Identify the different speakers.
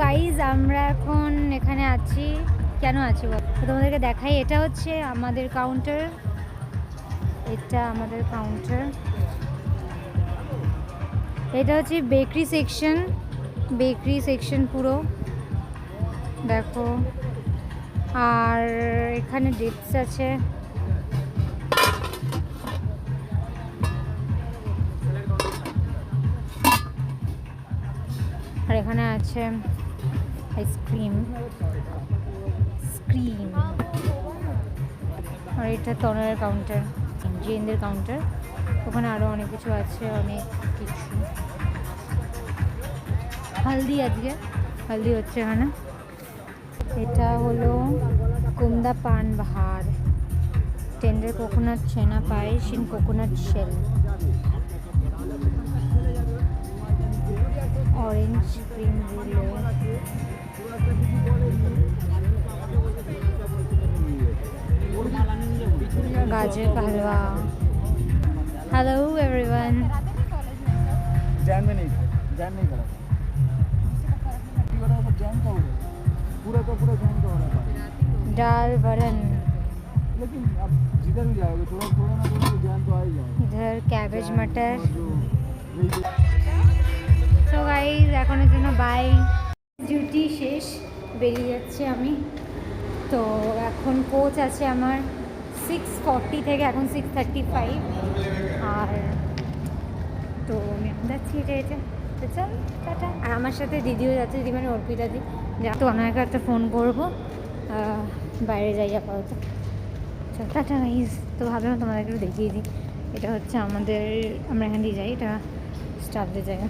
Speaker 1: Guys আমরা এখন এখানে আছি, কেন আছি বল তো তোমাদেরকে দেখাই। এটা হচ্ছে আমাদের কাউন্টার, এটা আমাদের কাউন্টার, এটা হচ্ছে বেকরি সেকশন পুরো দেখো। আর এখানে ডিপস আছে, আর এখানে আছে আইসক্রিম আর এটা তনয়ের কাউন্টার, জেনদের কাউন্টার। ওখানে আরও অনেক কিছু আছে, অনেক কিছু। আজকে হলদি হচ্ছে এখানে। এটা হলো কুমদা পান বাহার, tender coconut chhena payesh in coconut shell, orange cream roulade, गाजर का हलवा। Hello everyone.
Speaker 2: जैन में नहीं करा पूरा का पूरा जैन का हो रहा है।
Speaker 1: दाल बरन,
Speaker 2: लेकिन अब जिधर भी जाओगे थोड़ा थोड़ा ना थोड़ा जैन तो आ ही जाएगा।
Speaker 1: इधर कैबेज मटर। তো গাইজ এখনের জন্য বাই, ডিউটি শেষ, বেরিয়ে যাচ্ছি আমি। তো এখন কোচ আছে আমার 6:40 থেকে, এখন 6:35। আর তো আমি যাচ্ছি এটা তো চল টাটা। আর আমার সাথে দিদিও যাচ্ছে, দিদি মানে অর্পিতা দি। যা তো ওনাকে একটা ফোন করবো, বাইরে যাই আপাতত। চল টাটা গাইজ। তো ভাবলাম তোমাদেরকে দেখিয়ে দিই, এটা হচ্ছে আমরা এখান দিয়ে যাই, এটা স্টাফদের জায়গা।